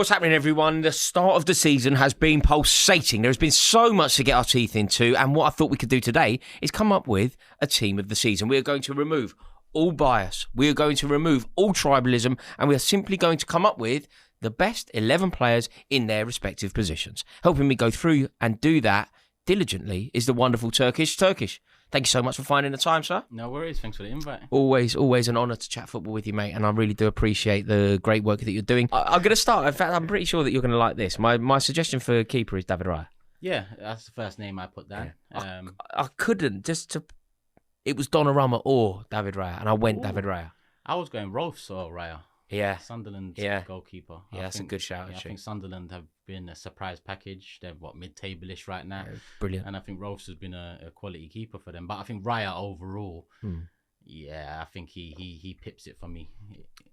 What's happening, everyone? The start of the season has been pulsating. There's been so much to get our teeth into, and what I thought we could do today is come up with a team of the season. We are going to remove all bias. We are going to remove all tribalism, and we are simply going to come up with the best 11 players in their respective positions. Helping me go through and do that diligently is the wonderful Turkish. Turkish, thank you so much for finding the time, sir. No worries. Thanks for the invite. Always an honour to chat football with you, mate, and I really do appreciate the great work that you're doing. I'm going to start. In fact, I'm pretty sure that you're going to like this. My suggestion for keeper is David Raya. Yeah, that's the first name I put down. Yeah. I couldn't, it was Donnarumma or David Raya, and I went David Raya. I was going Rolfs or Raya. Yeah. Sunderland goalkeeper. Yeah, that's a good shout, I actually. think Sunderland have been a surprise package. They're, mid-table-ish right now. Yeah, brilliant. And I think Rolfs has been a quality keeper for them. But I think Raya overall, I think he pips it for me.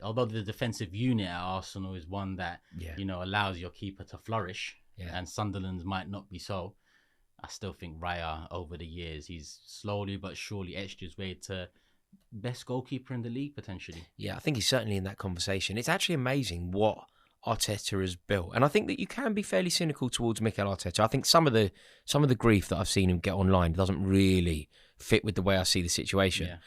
Although the defensive unit at Arsenal is one that, allows your keeper to flourish, and Sunderland's might not be so, I still think Raya, over the years, he's slowly but surely etched his way to best goalkeeper in the league, potentially. Yeah, I think he's certainly in that conversation. It's actually amazing what Arteta has built, and I think that you can be fairly cynical towards Mikel Arteta. I think some of the grief that I've seen him get online doesn't really fit with the way I see the situation.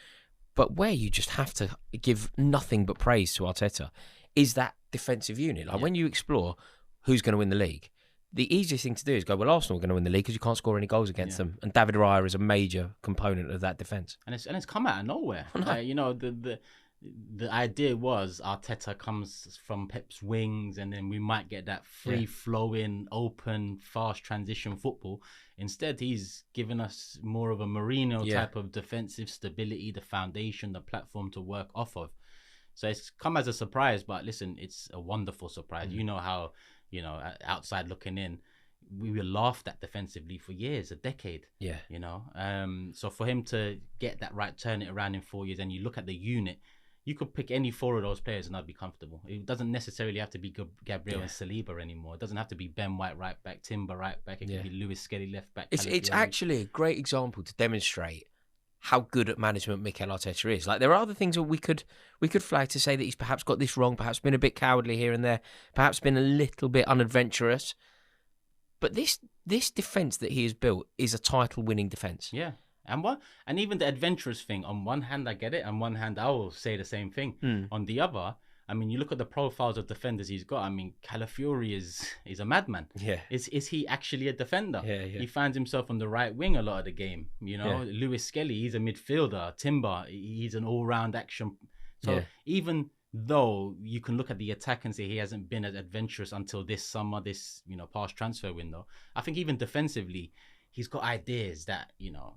But where you just have to give nothing but praise to Arteta is that defensive unit. Like when you explore who's going to win the league, the easiest thing to do is go, well, Arsenal are going to win the league because you can't score any goals against them. And David Raya is a major component of that defence. And it's come out of nowhere. The idea was Arteta comes from Pep's wings, and then we might get that free-flowing, open, fast transition football. Instead, he's given us more of a Mourinho type of defensive stability, the foundation, the platform to work off of. So it's come as a surprise, but listen, it's a wonderful surprise. You know how, outside looking in, we were laughed at defensively for years, a decade. So for him to get that right, turn it around in 4 years, and you look at the unit, you could pick any four of those players and I'd be comfortable. It doesn't necessarily have to be Gabriel and Saliba anymore. It doesn't have to be Ben White right back, Timber right back. It could be Lewis Skelly left back. It's actually a great example to demonstrate how good at management Mikel Arteta is. Like, there are other things that we could flag to say that he's perhaps got this wrong, perhaps been a bit cowardly here and there, perhaps been a little bit unadventurous. But this defence that he has built is a title-winning defence. Yeah. And even the adventurous thing, on one hand, I get it. On one hand, I will say the same thing. On the other, I mean, you look at the profiles of defenders he's got. I mean, Calafiori is a madman. Yeah. Is he actually a defender? Yeah. He finds himself on the right wing a lot of the game. Lewis Skelly, he's a midfielder. Timber, he's an all-round action. So even though you can look at the attack and say he hasn't been as adventurous until this summer, this past transfer window, I think even defensively, he's got ideas that,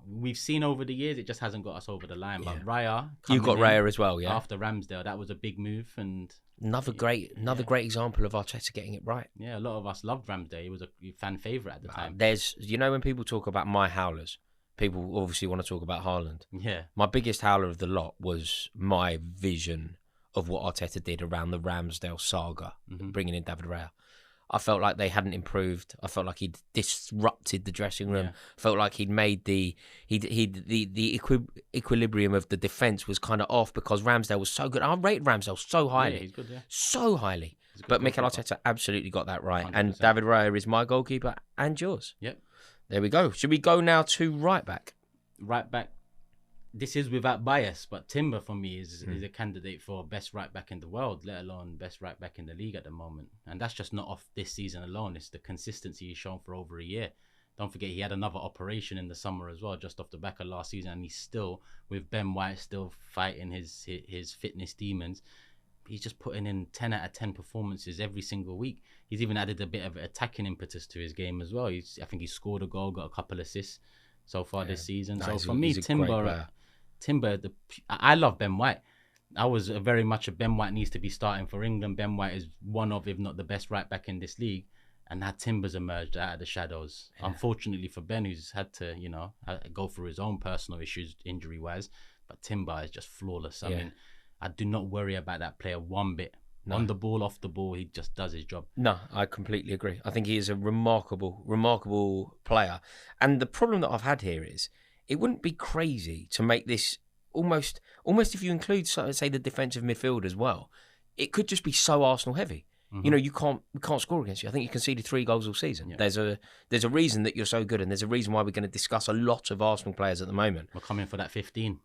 we've seen over the years. It just hasn't got us over the line. But Raya... You got Raya as well, after Ramsdale, that was a big move. And Another great example of Arteta getting it right. Yeah, a lot of us loved Ramsdale. He was a fan favourite at the time. There's, when people talk about my howlers, people obviously want to talk about Haaland. Yeah. My biggest howler of the lot was my vision of what Arteta did around the Ramsdale saga, bringing in David Raya. I felt like they hadn't improved. I felt like he'd disrupted the dressing room. Felt like he'd made the equilibrium of the defence was kind of off because Ramsdale was so good. I rated Ramsdale so highly. Yeah, he's good, so highly. But Mikel Arteta absolutely got that right. 100%. And David Raya is my goalkeeper and yours. Yep. There we go. Should we go now to right back? Right back. This is without bias, but Timber for me is a candidate for best right back in the world, let alone best right back in the league at the moment. And that's just not off this season alone. It's the consistency he's shown for over a year. Don't forget he had another operation in the summer as well, just off the back of last season, and he's still, with Ben White still fighting his fitness demons, he's just putting in 10 out of 10 performances every single week. He's even added a bit of attacking impetus to his game as well. I think he scored a goal, got a couple assists so far this season. So for me, Timber, I love Ben White. I was very much a Ben White needs to be starting for England. Ben White is one of, if not the best right back in this league. And now Timber's emerged out of the shadows. Yeah. Unfortunately for Ben, who's had to, go through his own personal issues injury-wise. But Timber is just flawless. I mean, I do not worry about that player one bit. No. On the ball, off the ball, he just does his job. No, I completely agree. I think he is a remarkable player. And the problem that I've had here is, it wouldn't be crazy to make this almost if you include, say, the defensive midfield as well, it could just be so Arsenal heavy. You know, we can't score against you. I think you conceded 3 goals all season. Yeah. There's a reason that you're so good, and there's a reason why we're going to discuss a lot of Arsenal players at the moment. We're coming for that 15.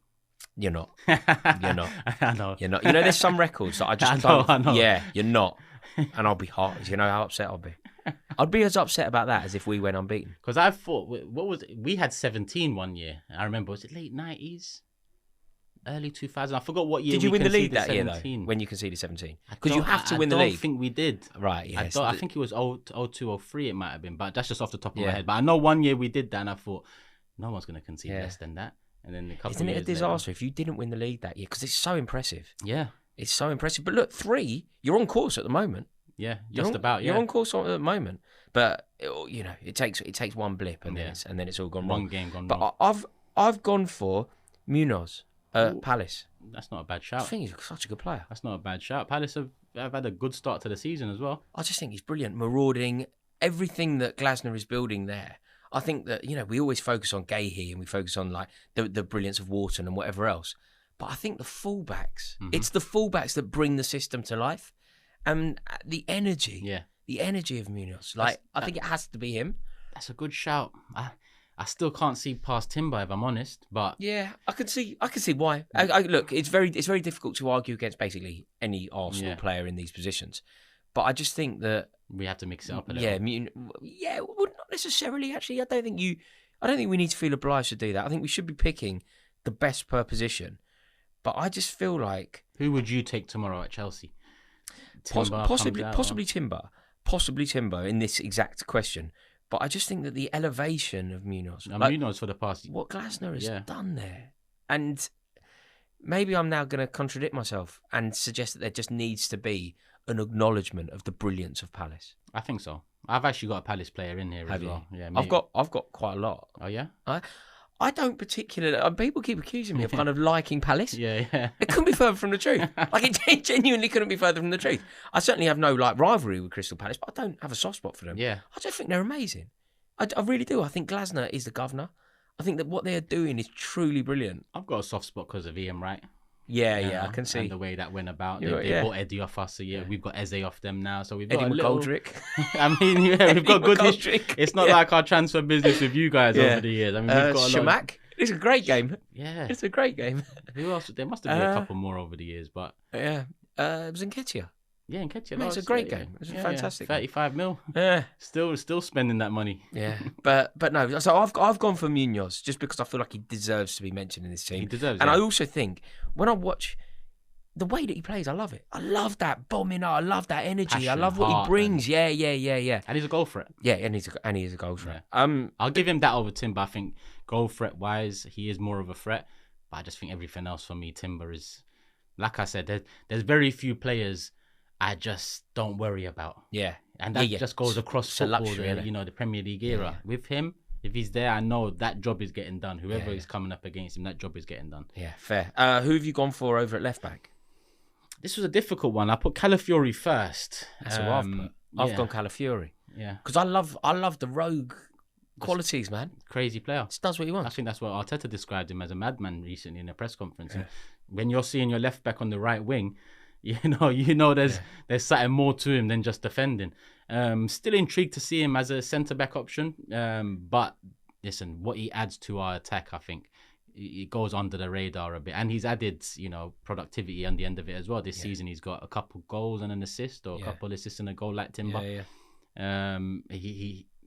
You're not. You're not. I know. You're not. You know, there's some records that I just I know. Yeah, you're not. And I'll be hot. You know how upset I'll be. I'd be as upset about that as if we went unbeaten. Because I thought, what was it? We had 17 one year. I remember, was it late 90s? Early 2000s. I forgot what year. Did you win the league that 17. year, though, when you conceded 17? Because you have to win the league. I don't think we did. Right, yes. I think it was 02, 03 it might have been, but that's just off the top of my head. But I know one year we did that, and I thought, no one's going to concede less than that. And then Isn't it a disaster if you didn't win the league that year? Because it's so impressive. Yeah. It's so impressive. But look, 3, you're on course at the moment. Yeah, about. You're on course at the moment. But, you know, it takes one blip, and then it's all gone wrong. One game gone wrong. But I've gone for Munoz at Palace. That's not a bad shout. I think he's such a good player. That's not a bad shout. Palace have had a good start to the season as well. I just think he's brilliant. Marauding, everything that Glasner is building there. I think that, you know, we always focus on Gahey and we focus on like the brilliance of Wharton and whatever else. But I think the fullbacks, it's the fullbacks that bring the system to life. And the energy. Yeah. The energy of Munoz. I think it has to be him. That's a good shout. I still can't see past Timber, if I'm honest, but yeah, I can see why. Look, it's very difficult to argue against basically any Arsenal player in these positions, but I just think that we have to mix it up a little. Well, not necessarily. Actually, I don't think we need to feel obliged to do that. I think we should be picking the best per position, but I just feel like who would you take tomorrow at Chelsea? Possibly Timber in this exact question. But I just think that the elevation of Munoz... Munoz for the past... What Glasner has done there. And maybe I'm now going to contradict myself and suggest that there just needs to be an acknowledgement of the brilliance of Palace. I think so. I've actually got a Palace player in here as well. Yeah, maybe. I've got quite a lot. Oh, yeah? I don't particularly... People keep accusing me of kind of liking Palace. Yeah. It couldn't be further from the truth. It genuinely couldn't be further from the truth. I certainly have no rivalry with Crystal Palace, but I don't have a soft spot for them. Yeah. I just think they're amazing. I really do. I think Glasner is the governor. I think that what they're doing is truly brilliant. I've got a soft spot because of Ian Wright. Yeah, I can see. And the way that went about. They bought Eddie off us, so we've got Eze off them now. So we've got Eddie McGoldrick. I mean, we've got good history. It's not like our transfer business with you guys over the years. I mean, we've got Shamak. It's a great game. Yeah. It's a great game. Who else? There must have been a couple more over the years, but... Yeah. It was Nketiah. Yeah, Nketiah. It's a great game. It's a fantastic 35 mil. Yeah. Still spending that money. Yeah. But no, so I've gone for Munoz just because I feel like he deserves to be mentioned in this team. He deserves it. And I also think, when I watch... The way that he plays, I love it. I love that bombing. I love that energy. Passion, I love what he brings. Yeah. And he's a goal threat. Yeah, and he is a goal threat. Yeah. I'll give him that over Timber. I think goal threat wise, he is more of a threat. But I just think everything else for me, Timber is, like I said, there's very few players I just don't worry about. Yeah, and that just goes across football. The Premier League era. Yeah. With him, if he's there, I know that job is getting done. Whoever is coming up against him, that job is getting done. Yeah, fair. Who have you gone for over at left back? This was a difficult one. I put Calafiori first. That's what I've put. I've gone Calafiori. Yeah. Because I love the rogue qualities, man. Crazy player. Just does what he wants. I think that's what Arteta described him as, a madman recently in a press conference. Yeah. When you're seeing your left back on the right wing, you know there's something more to him than just defending. Still intrigued to see him as a centre back option. But listen, what he adds to our attack, I think, it goes under the radar a bit, and he's added productivity on the end of it as well. This season he's got a couple goals and an assist, or a couple assists and a goal like Timber.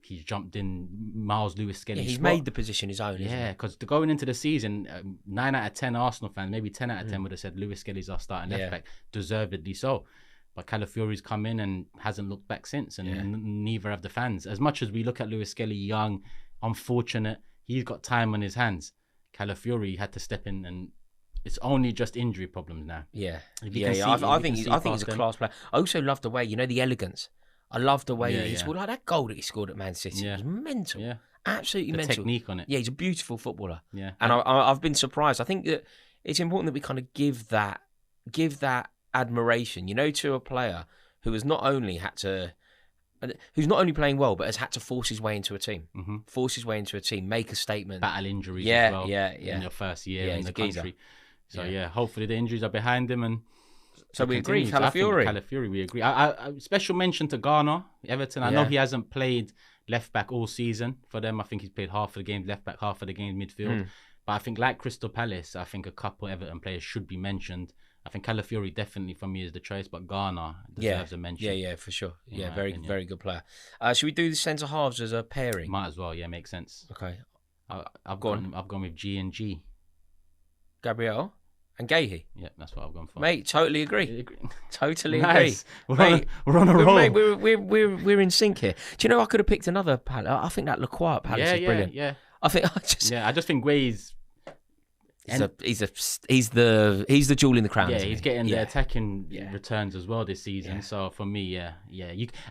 He's jumped in Miles Lewis Skelly's he's spot. made the position his own. Because going into the season, 9 out of 10 Arsenal fans, maybe 10 out of 10 would have said Lewis Skelly's our starting left back, deservedly so. But Calafiori's come in and hasn't looked back since, and neither have the fans. As much as we look at Lewis Skelly young, unfortunate, he's got time on his hands. Calafiori had to step in, and it's only just injury problems now. I think he's a class player. I also love the way, the elegance. I love the way he scored, like that goal that he scored at Man City. It was mental. Yeah. Absolutely mental. The technique on it. Yeah, he's a beautiful footballer. Yeah. And I've been surprised. I think that it's important that we kind of give that admiration, to a player who has not only who's not only playing well, but has had to force his way into a team. Mm-hmm. Force his way into a team, make a statement. Battle injuries as well in your first year in the country. So hopefully the injuries are behind him, and So we agree, continues. I think Calafiori. Calafiori, we agree. I special mention to Ghana, Everton. I know he hasn't played left back all season for them. I think he's played half of the games left back, half of the games midfield. But I think like Crystal Palace, I think a couple Everton players should be mentioned. I think Calafiori definitely for me is the choice, but Ghana deserves a mention. Yeah, for sure. Yeah, very good player. Should we do the centre halves as a pairing? Might as well. Yeah, makes sense. Okay. I've gone with G and G. Gabriel and Gahey. Yeah, that's what I've gone for. Mate, totally agree. Totally nice. agree. Mate, we're on a roll. Mate, we're in sync here. Do you know I could have picked another Palace? I think that Lacroix Palace is brilliant. Yeah. I just think Guay's. He's the jewel in the crown. Yeah, he's getting the attacking returns as well this season. So for me,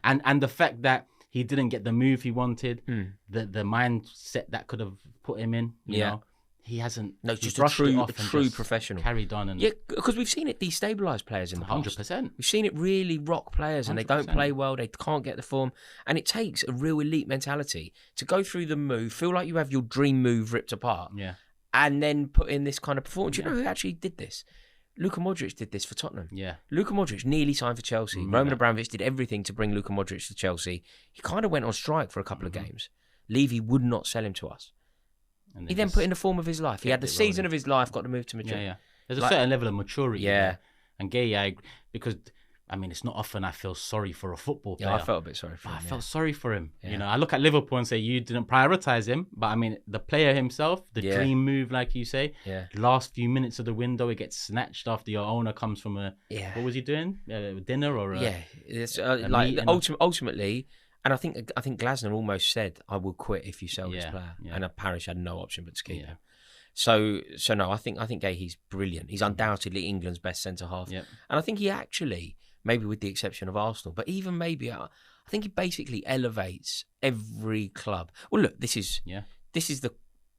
and the fact that he didn't get the move he wanted, the mindset that could have put him in, you know, he hasn't. No, just a true professional. Carried on and because we've seen it destabilise players in the past. 100%. We've seen it really rock players, and 100%. they don't play well. They can't get the form, and it takes a real elite mentality to go through the move, feel like you have your dream move ripped apart. Yeah. And then put in this kind of performance. You know who actually did this? Luka Modric did this for Tottenham. Yeah. Luka Modric nearly signed for Chelsea. Roman Abramovich did everything to bring Luka Modric to Chelsea. He kind of went on strike for a couple of games. Levy would not sell him to us. And he then put in the form of his life. He had the season of his life, got to move to Madrid. Yeah. There's a certain level of maturity. Yeah. There. And Gay, because I mean, it's not often I feel sorry for a football player. Yeah, I felt a bit sorry for him. I felt sorry for him. Yeah. You know, I look at Liverpool and say, you didn't prioritise him. But I mean, the player himself, the dream move, like you say, last few minutes of the window, it gets snatched after your owner comes from what was he doing? Dinner or it's like ultimately, and I think Glasner almost said, I will quit if you sell this player. Yeah. And Parish had no option but to keep him. So no, I think Gahey's brilliant. He's undoubtedly England's best centre-half. Yep. And I think he actually, maybe with the exception of Arsenal, but even maybe I think he basically elevates every club. Well, look, this is the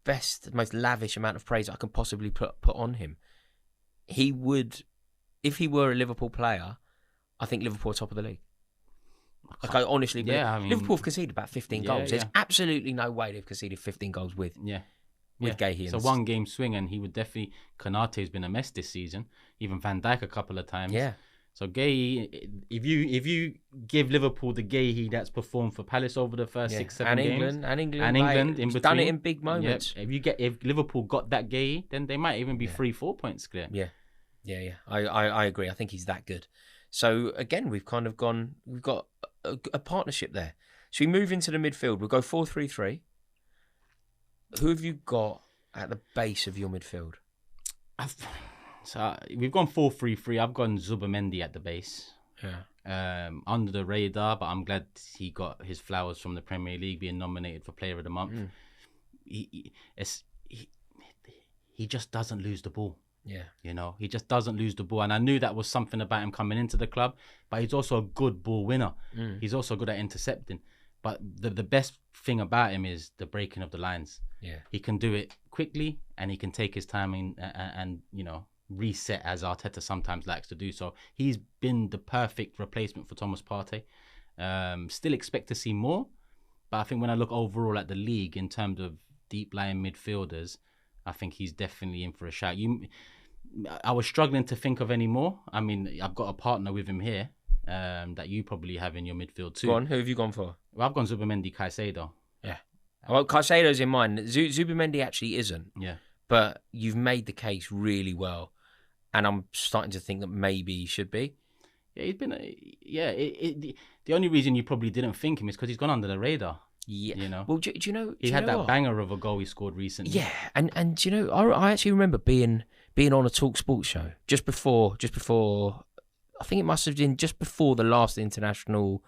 best, most lavish amount of praise I can possibly put on him. He would, if he were a Liverpool player, I think Liverpool are top of the league. Like I honestly believe. I mean, Liverpool have conceded about 15 goals. There's absolutely no way they've conceded 15 goals with Gahey. It's a one-game swing, and he would definitely. Konate's been a mess this season. Even Van Dijk a couple of times. Yeah. So Gahey, if you give Liverpool the Gahey that's performed for Palace over the first 6-7 games, and England in between, done it in big moments. If Liverpool got that Gahey, then they might even be 3-4 points clear. Yeah. I agree. I think he's that good. So again, we've got a partnership there. So we move into the midfield. We'll go 4-3-3. Who have you got at the base of your midfield? So we've gone 4-3-3. I've gone Zubimendi at the base. Yeah. Under the radar, but I'm glad he got his flowers from the Premier League, being nominated for Player of the Month. He just doesn't lose the ball. Yeah. You know, he just doesn't lose the ball. And I knew that was something about him coming into the club, but he's also a good ball winner. He's also good at intercepting. But the best thing about him is the breaking of the lines. Yeah. He can do it quickly, and he can take his time and you know, reset, as Arteta sometimes likes to do. So he's been the perfect replacement for Thomas Partey. Still expect to see more, but I think when I look overall at the league in terms of deep lying midfielders, I think he's definitely in for a shout. I was struggling to think of any more. I mean, I've got a partner with him here that you probably have in your midfield too. Go on, who have you gone for? Well, I've gone Zubimendi, Caicedo. Yeah. Well, Caicedo's in mine. Zubimendi actually isn't. Yeah. But you've made the case really well, and I'm starting to think that maybe he should be. Yeah, he's been. The only reason you probably didn't think him is because he's gone under the radar. Yeah. You know. Well, do you know? He had that banger of a goal he scored recently. Yeah, and do you know, I actually remember being on a Talk Sports show just before. I think it must have been just before the last international.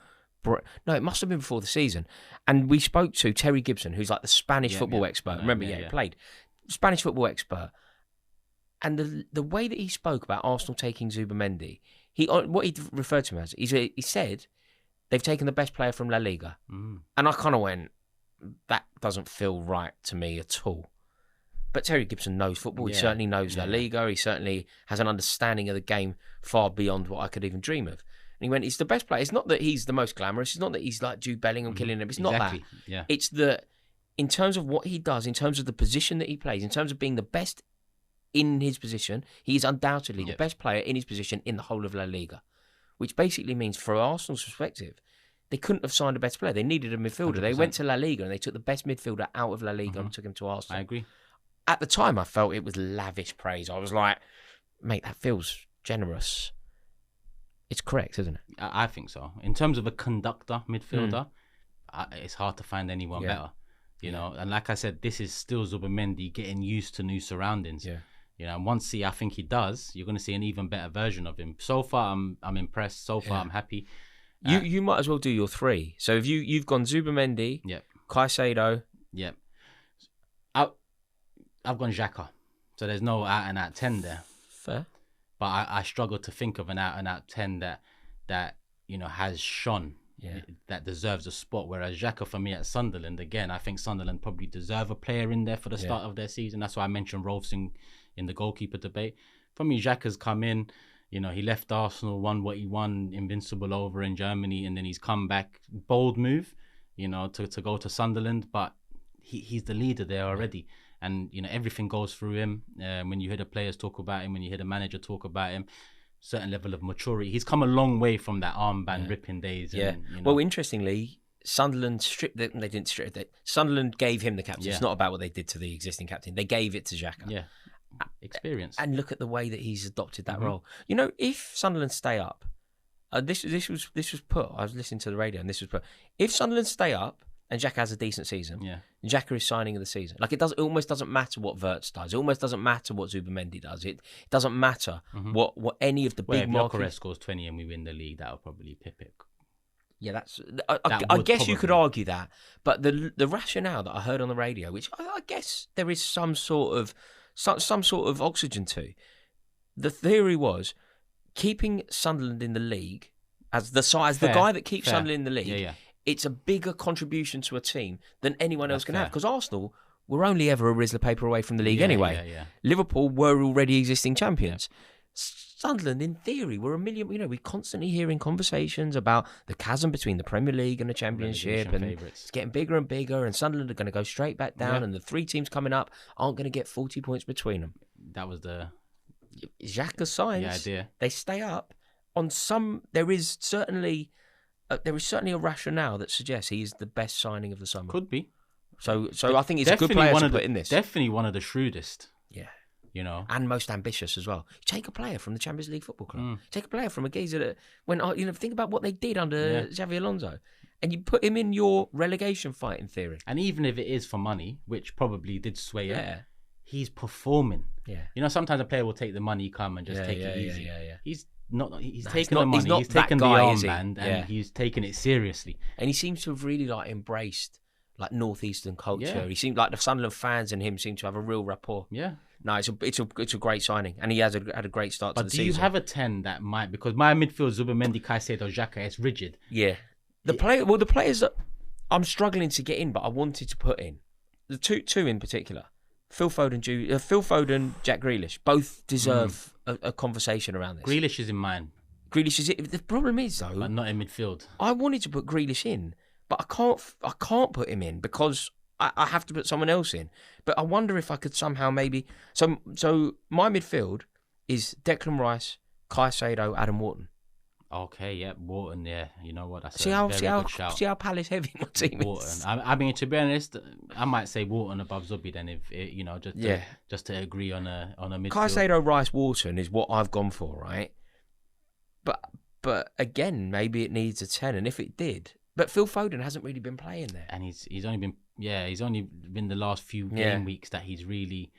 No, it must have been before the season. And we spoke to Terry Gibson, who's like the Spanish football expert. Remember, he played. Spanish football expert. And the way that he spoke about Arsenal taking Zubimendi, what he referred to him as, he said, they've taken the best player from La Liga. And I kind of went, that doesn't feel right to me at all. But Terry Gibson knows football. He certainly knows La Liga. He certainly has an understanding of the game far beyond what I could even dream of. And he went, he's the best player. It's not that he's the most glamorous. It's not that he's like Jude Bellingham killing him. It's not that. Yeah. It's that in terms of what he does, in terms of the position that he plays, in terms of being the best in his position. He is undoubtedly the best player in his position in the whole of La Liga, which basically means, from Arsenal's perspective, they couldn't have signed a better player. They needed a midfielder. 100%. They went to La Liga and they took the best midfielder out of La Liga and took him to Arsenal. I agree. At the time, I felt it was lavish praise. I was like, mate, that feels generous. It's correct, isn't it? I think so. In terms of a conductor midfielder, it's hard to find anyone better. You know, and like I said, this is still Zubimendi getting used to new surroundings. Yeah. You know, and once I think he does, you're going to see an even better version of him. So far, I'm impressed. So far, I'm happy. You might as well do your three. So if you've gone Zubimendi, Caicedo. Yep. I've gone Xhaka. So there's no out and out 10 there. Fair. But I struggle to think of an out and out 10 that you know has shone. Yeah. That deserves a spot. Whereas Xhaka, for me, at Sunderland, again, I think Sunderland probably deserve a player in there for the start of their season. That's why I mentioned Rolfsson in the goalkeeper debate. For me, Xhaka's come in. You know, he left Arsenal, won what he won, invincible over in Germany, and then he's come back. Bold move, you know, to go to Sunderland, but he's the leader there already. And, you know, everything goes through him. When you hear the players talk about him, when you hear the manager talk about him, certain level of maturity. He's come a long way from that armband ripping days. And, you know. Well, interestingly, Sunderland they didn't strip it. Sunderland gave him the captain. It's not about what they did to the existing captain. They gave it to Xhaka. Yeah. Experience. And look at the way that he's adopted that role. You know, if Sunderland stay up, this was put. I was listening to the radio, and this was put. If Sunderland stay up and Xhaka has a decent season, Xhaka is signing of the season. Like, it almost doesn't matter what Wirtz does. It almost doesn't matter what Zubimendi does. It doesn't matter what any of the big markets. If Gyökeres scores 20 and we win the league, that'll probably pip it. Yeah, that's. I guess you could argue that, but the rationale that I heard on the radio, which I guess there is some sort of oxygen to, the theory was keeping Sunderland in the league as the guy that keeps Sunderland in the league. It's a bigger contribution to a team than anyone else can have, because Arsenal were only ever a Rizzler paper away from the league anyway. Liverpool were already existing champions. Sunderland, in theory, were a million. You know, we're constantly hearing conversations about the chasm between the Premier League and the Championship, and it's getting bigger and bigger. And Sunderland are going to go straight back down, and the three teams coming up aren't going to get 40 points between them. That was the Xhaka signs. The idea. They stay up on some. There is certainly a rationale that suggests he's the best signing of the summer. Could be. So I think he's a good player to put in this. Definitely one of the shrewdest. Yeah. You know, and most ambitious as well. You take a player from the Champions League Football Club. Take a player from a geezer that went. You know, think about what they did under Xavi Alonso, and you put him in your relegation fight in theory. And even if it is for money, which probably did sway him, he's performing. Yeah. You know, sometimes a player will take the money, come and just take it easy. He's not. He's taken the money. He's taken the armband, and he's taken it seriously. And he seems to have really embraced northeastern culture. He seemed like the Sunderland fans and him seem to have a real rapport. Yeah. No, it's a great signing, and he had a great start to the season. But do you have a 10 that might, because my midfield, Zubimendi, Caicedo, Xhaka, it's rigid. Yeah. The players that I'm struggling to get in, but I wanted to put in, the two in particular, Phil Foden, Jack Grealish, both deserve a conversation around this. Grealish is in mine. Grealish is it. The problem is, though, but not in midfield. I wanted to put Grealish in, but I can't put him in because I have to put someone else in. But I wonder if I could somehow maybe. So my midfield is Declan Rice, Caicedo, Adam Wharton. Okay, Wharton. Yeah, you know what? That's see how Palace heavy my team Wharton. is. I mean, to be honest, I might say Wharton above Zubi then, if you know, just to agree on a midfield. Caicedo, Rice, Wharton is what I've gone for, right? But again, maybe it needs a 10, and if it did. But Phil Foden hasn't really been playing there, and he's only been the last few game weeks that he's really.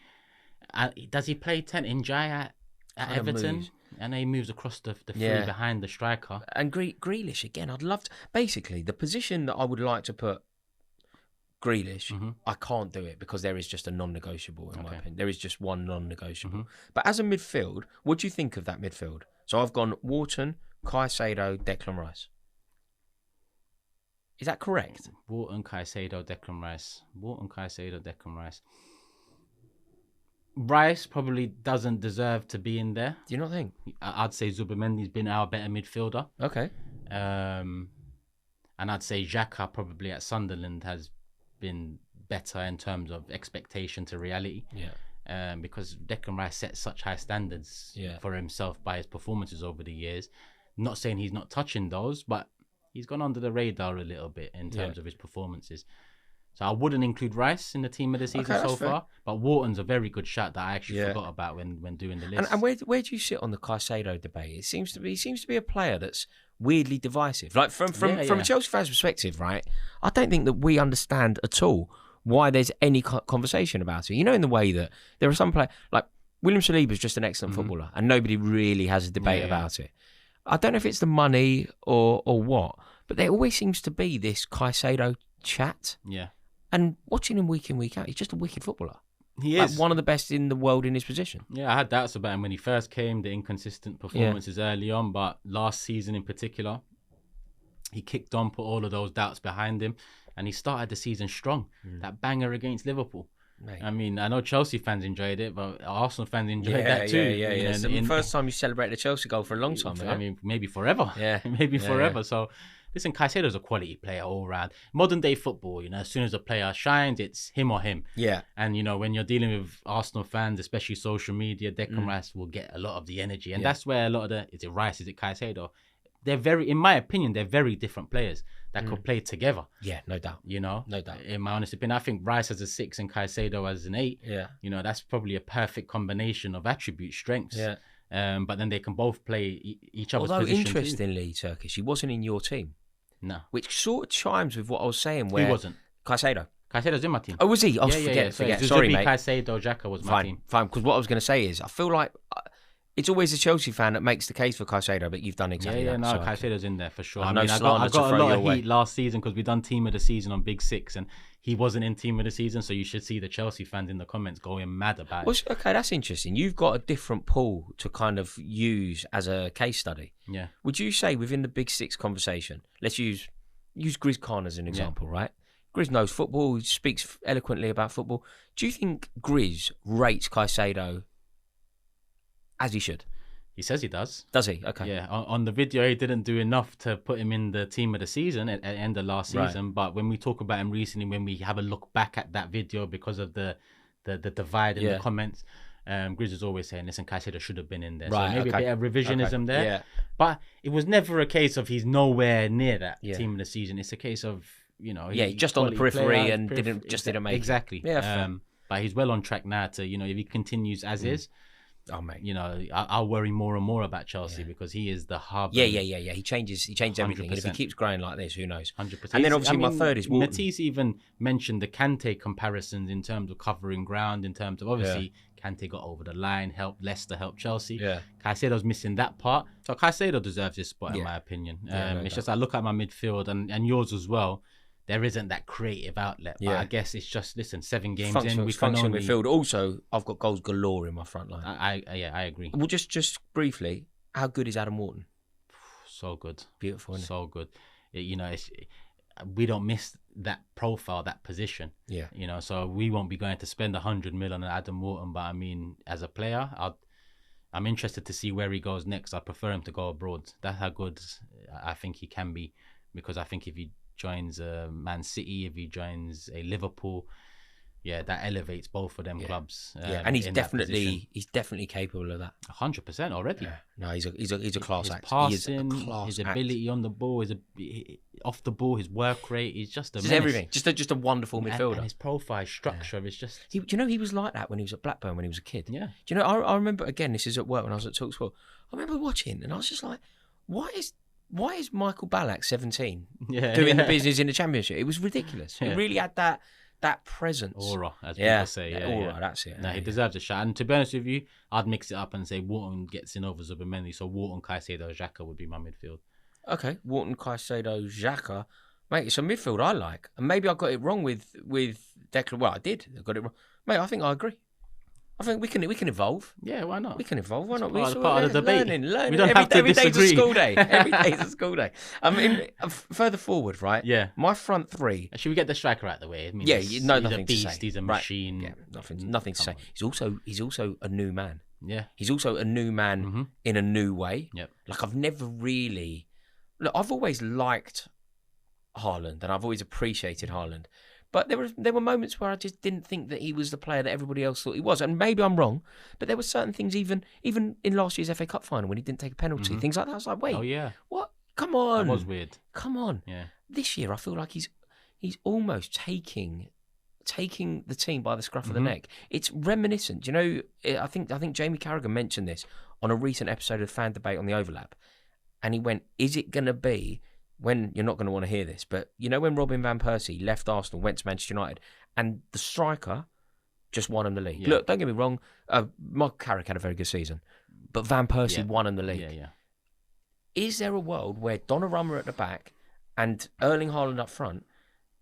Does he play 10 in Jai at Everton? Moves. And he moves across the three behind the striker. And Grealish again. I'd love to. Basically, the position that I would like to put Grealish, I can't do it because there is just a non-negotiable in my opinion. There is just one non-negotiable. But as a midfield, what do you think of that midfield? So I've gone Wharton, Caicedo, Declan Rice. Is that correct? Wharton, Caicedo, Declan Rice. Rice probably doesn't deserve to be in there. Do you not think? I'd say Zubimendi's been our better midfielder. Okay. And I'd say Xhaka probably at Sunderland has been better in terms of expectation to reality. Yeah. because Declan Rice set such high standards for himself by his performances over the years. Not saying he's not touching those, but he's gone under the radar a little bit in terms of his performances. So I wouldn't include Rice in the team of the season so far, but Wharton's a very good shot that I actually forgot about when doing the list. And where do you sit on the Caicedo debate? It seems to be a player that's weirdly divisive. Like from a Chelsea fan's perspective, right? I don't think that we understand at all why there's any conversation about it. You know, in the way that there are some players like William Saliba's just an excellent footballer, and nobody really has a debate about it. I don't know if it's the money or what, but there always seems to be this Caicedo chat. Yeah. And watching him week in, week out, he's just a wicked footballer. He is. One of the best in the world in his position. Yeah, I had doubts about him when he first came, the inconsistent performances early on, but last season in particular, he kicked on, put all of those doubts behind him, and he started the season strong. That banger against Liverpool. Mate. I mean, I know Chelsea fans enjoyed it, but Arsenal fans enjoyed that too. Yeah. It's the first time you celebrated a Chelsea goal for a long time. I mean, maybe forever. Maybe forever. So, listen, Caicedo's a quality player all round. Modern day football, you know, as soon as a player shines, it's him or him. Yeah. And, you know, when you're dealing with Arsenal fans, especially social media, Declan Rice will get a lot of the energy. And that's where a lot of is it Rice, is it Caicedo? They're very, in my opinion, they're very different players that could play together. Yeah, no doubt. You know? No doubt. In my honest opinion, I think Rice as a 6 and Caicedo as an 8. Yeah. You know, that's probably a perfect combination of attribute strengths. Yeah. But then they can both play each other's position. Although, interestingly, Turkish, he wasn't in your team. No. Which sort of chimes with what I was saying. Where he wasn't. Caicedo. Caicedo's in my team. Oh, was he? Oh, forget. Sorry, mate. Caicedo, Xhaka was my team. Fine, because what I was going to say is, I feel like it's always a Chelsea fan that makes the case for Caicedo, but you've done exactly that. No, Caicedo's in there for sure. I got a lot of heat last season because we done team of the season on Big Six, and he wasn't in team of the season, so you should see the Chelsea fans in the comments going mad about it. Okay, that's interesting. You've got a different pool to kind of use as a case study. Yeah. Would you say within the Big Six conversation, let's use Grizz Khan as an example, right? Grizz knows football, he speaks eloquently about football. Do you think Grizz rates Caicedo as he should? He says he does. Does he? Okay. Yeah. On the video, he didn't do enough to put him in the team of the season at the end of last season. Right. But when we talk about him recently, when we have a look back at that video because of the divide in the comments, Grizz is always saying, listen, Caicedo should have been in there. Right, so maybe a bit of revisionism there. Yeah. But it was never a case of he's nowhere near that team of the season. It's a case of, you know... Yeah, just on the periphery and didn't make exactly. it. Yeah, but he's well on track now to, you know, if he continues as is... Oh, mate. You know, I'll worry more and more about Chelsea because he is the hub. Yeah. He changes everything. And if he keeps growing like this, who knows? 100%. And then obviously my third is Wharton. Matisse even mentioned the Kante comparisons in terms of covering ground, in terms of obviously Kante got over the line, helped Leicester, helped Chelsea. Yeah. Caicedo's missing that part. So Caicedo deserves this spot in my opinion. It's just I look at my midfield and yours as well. There isn't that creative outlet. But I guess it's just, listen, 7 games in. We can only... midfield. Also, I've got goals galore in my front line. I agree. Well, just briefly, how good is Adam Wharton? So good. Beautiful, isn't it? So good. You know, we don't miss that profile, that position. Yeah. You know, so we won't be going to spend 100 million on Adam Wharton. But I mean, as a player, I'm interested to see where he goes next. I prefer him to go abroad. That's how good I think he can be. Because I think if he joins Man City, if he joins a Liverpool, that elevates both of them clubs. And he's definitely capable of that. 100% already. Yeah. No, he's a class act. Passing, his ability on the ball, off the ball, his work rate, he's just a menace. Everything. Just a wonderful midfielder. And his profile, structure is just. Do you know he was like that when he was at Blackburn when he was a kid? Yeah. Do you know? I remember again. This is at work when I was at Talksport. I remember watching, and I was just like, why is Michael Ballack 17 doing the business in the Championship? It was ridiculous. He really had that presence. Aura, as people say. Aura, that's it. No, he deserves a shot. And to be honest with you, I'd mix it up and say Wharton gets in over Zubimendi. So Wharton, Caicedo, Xhaka would be my midfield. Okay, Wharton, Caicedo, Xhaka. Mate, it's a midfield I like. And maybe I got it wrong with Declan. Well, I did. I got it wrong. Mate, I think I agree. I think we can evolve. Yeah, why not? We can evolve. Why not? Part of the debate. Learning. We don't have to disagree. Every day's a school day. Every day's a school day. I mean, further forward, right? Yeah. My front three. Should we get the striker out of the way? I mean, he's nothing to say. He's a machine. Yeah, nothing to say. He's also a new man. Yeah. He's also a new man in a new way. Yep. Like I've never really. Look, I've always liked Haaland and I've always appreciated Haaland. But there were moments where I just didn't think that he was the player that everybody else thought he was. And maybe I'm wrong, but there were certain things, even in last year's FA Cup final when he didn't take a penalty, things like that. I was like, wait, Oh yeah, what? Come on. that was weird. Come on. Yeah. This year, I feel like he's almost taking the team by the scruff of the neck. It's reminiscent. You know, I think Jamie Carragher mentioned this on a recent episode of Fan Debate on the Overlap. And he went, is it going to be, when you're not going to want to hear this, but you know when Robin van Persie left Arsenal, went to Manchester United, and the striker just won him the league. Yeah. Look, don't get me wrong, Mark Carrick had a very good season, but Van Persie won him the league. Yeah. Is there a world where Donnarumma at the back and Erling Haaland up front,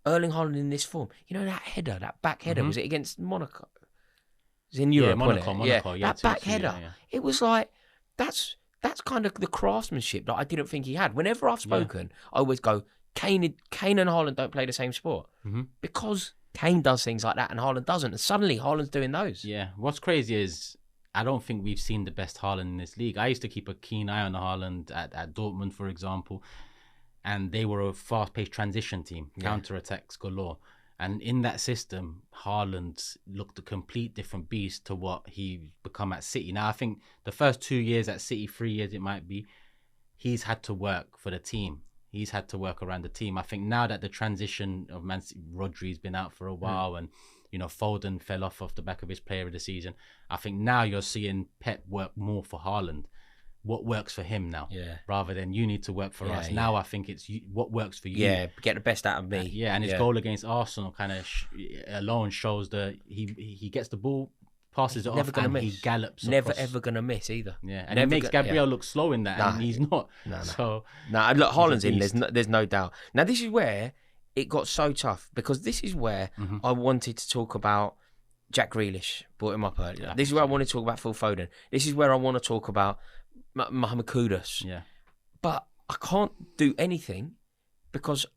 Erling Haaland in this form, you know that header, that back header, was it against Monaco? It was in Europe, Monaco. Yeah, that back header. Yeah. It was like, that's kind of the craftsmanship that I didn't think he had. Whenever I've spoken, I always go, Kane and Haaland don't play the same sport. Because Kane does things like that and Haaland doesn't. And suddenly Haaland's doing those. Yeah. What's crazy is I don't think we've seen the best Haaland in this league. I used to keep a keen eye on Haaland at Dortmund, for example. And they were a fast-paced transition team, counter-attacks galore. And in that system, Haaland looked a complete different beast to what he become at City. Now, I think the first 2 years at City, 3 years it might be, he's had to work for the team. He's had to work around the team. I think now that the transition of Man City, Rodri's been out for a while and, you know, Foden fell off the back of his player of the season. I think now you're seeing Pep work more for Haaland. What works for him now, rather than you need to work for us. Now I think it's what works for you. Yeah, get the best out of me. And his goal against Arsenal kind of alone shows that he gets the ball, passes it off, and he gallops. Never across. ever gonna miss either. Yeah, and it makes Gabriel look slow in that, and he's not. No. So look, Haaland's in. There's no doubt. Now this is where it got so tough, because this is where I wanted to talk about Jack Grealish. Brought him up earlier. This is where I want to talk about Phil Foden. This is where I want to talk about Mohamed Kudus. Yeah. But I can't do anything because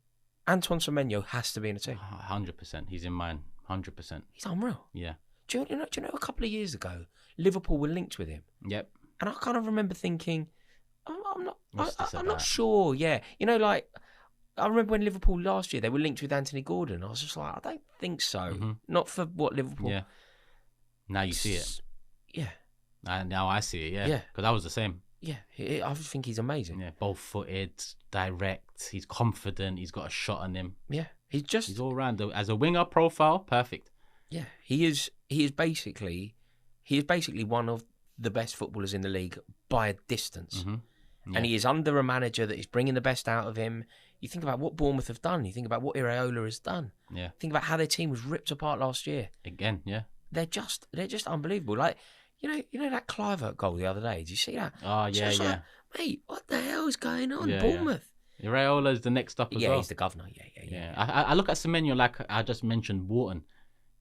Antoine Semenyo has to be in the team. 100%. He's in mine. 100%. He's unreal. Yeah. Do you know a couple of years ago, Liverpool were linked with him? Yep. And I kind of remember thinking, I'm not sure. Yeah. You know, like, I remember when Liverpool last year, they were linked with Anthony Gordon. I was just like, I don't think so. Not for what Liverpool... Yeah. Now you see it. Yeah. Now I see it, yeah. Because I was the same. Yeah, I think he's amazing. Yeah, both-footed, direct. He's confident. He's got a shot on him. Yeah, he's all round. As a winger profile, perfect. Yeah, he is basically one of the best footballers in the league by a distance. Yeah. And he is under a manager that is bringing the best out of him. You think about what Bournemouth have done. You think about what Iraola has done. Yeah. Think about how their team was ripped apart last year. Again, yeah. They're just unbelievable. Like, you know that Clivert goal the other day? Did you see that? Oh, yeah, like, mate, what the hell is going on? Bournemouth. Yeah. Iraola is the next up as well. Yeah, he's the governor. Yeah. I look at Semenyo like I just mentioned Wharton.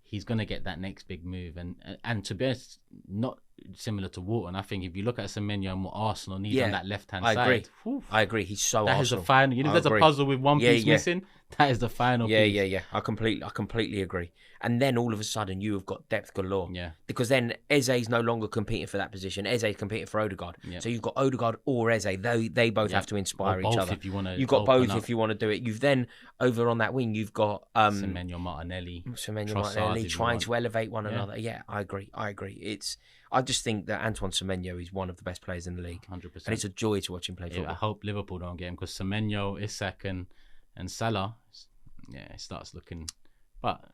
He's going to get that next big move. And to be honest, not similar to Wharton. I think if you look at Semenyo and what Arsenal need on that left-hand side. I agree. He's so that Arsenal. is the final. You know, there's a puzzle with one piece missing. That is the final piece. Yeah. I completely agree. And then all of a sudden you have got depth galore. Yeah. Because then Eze's no longer competing for that position. Eze's competing for Odegaard. Yeah. So you've got Odegaard or Eze. They both have to inspire each other. You've got both if you want to do it. You've then over on that wing you've got Semenyo Martinelli trying to elevate one another. Yeah, I agree. I just think that Antoine Semenyo is one of the best players in the league. 100%. And it's a joy to watch him play football. I hope Liverpool don't get him because Semenyo, Isak and Salah, it starts looking... But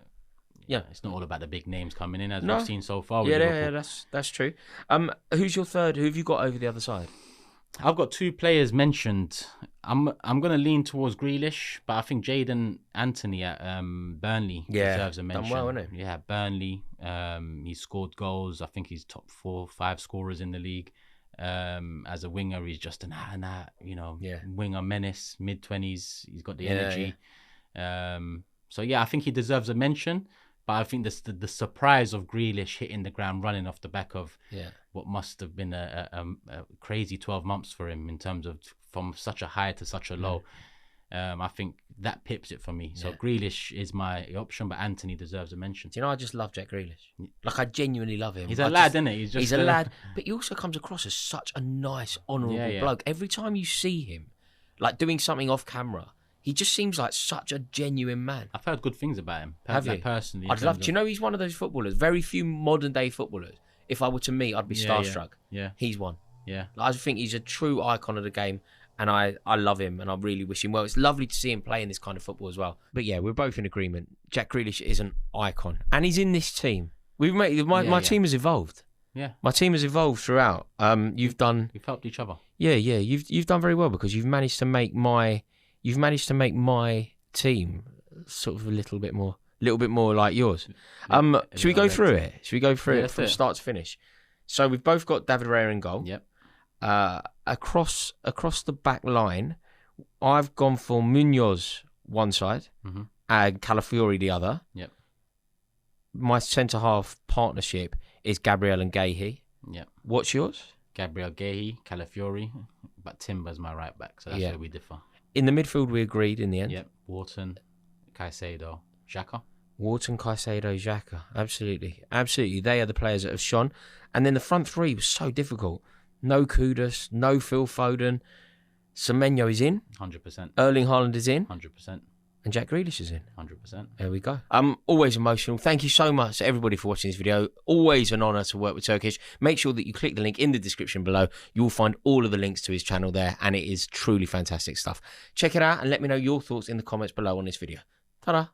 it's not all about the big names coming in as we've seen so far with Liverpool. Yeah, that's true. Who's your third? Who have you got over the other side? I've got two players mentioned. I'm going to lean towards Grealish, but I think Jadon Anthony at Burnley deserves a mention. Done well, isn't he? Yeah, Burnley. He scored goals. I think he's top 4-5 scorers in the league. As a winger, he's just an winger menace, mid-20s. He's got the energy. So I think he deserves a mention. But I think the surprise of Grealish hitting the ground running off the back of what must have been a crazy 12 months for him in terms of from such a high to such a low. I think that pips it for me. So Grealish is my option, but Anthony deserves a mention. Do you know, I just love Jack Grealish. Like, I genuinely love him. He's a lad, isn't he? He's a lad, but he also comes across as such a nice, honourable bloke. Every time you see him, like doing something off camera, He just seems like such a genuine man. I've heard good things about him. Have you? Personally? I'd love. Do you know he's one of those footballers? Very few modern day footballers. If I were to meet, I'd be starstruck. Yeah. He's one. Yeah. I just think he's a true icon of the game, and I love him, and I really wish him well. It's lovely to see him playing this kind of football as well. But yeah, we're both in agreement. Jack Grealish is an icon, and he's in this team. We've made my team has evolved. Yeah. My team has evolved throughout. We've helped each other. Yeah. You've done very well because you've managed to make my team sort of a little bit more like yours. Should we go through it? Should we go through it from start to finish? So we've both got David Raya in goal. Yep. Across the back line, I've gone for Munoz one side and Calafiori the other. Yep. My centre half partnership is Gabriel and Gahey. Yep. What's yours? Gabriel Gahey, Calafiori, but Timber's my right back, so that's where we differ. In the midfield, we agreed in the end. Yep. Wharton, Caicedo, Xhaka. Wharton, Caicedo, Xhaka. Absolutely. They are the players that have shone. And then the front three was so difficult. No Kudus, no Phil Foden. Semenyo is in. 100%. Erling Haaland is in. 100%. And Jack Grealish is in. 100%. There we go. Always emotional. Thank you so much to everybody for watching this video. Always an honour to work with Turkish. Make sure that you click the link in the description below. You will find all of the links to his channel there, and it is truly fantastic stuff. Check it out and let me know your thoughts in the comments below on this video. Ta-da!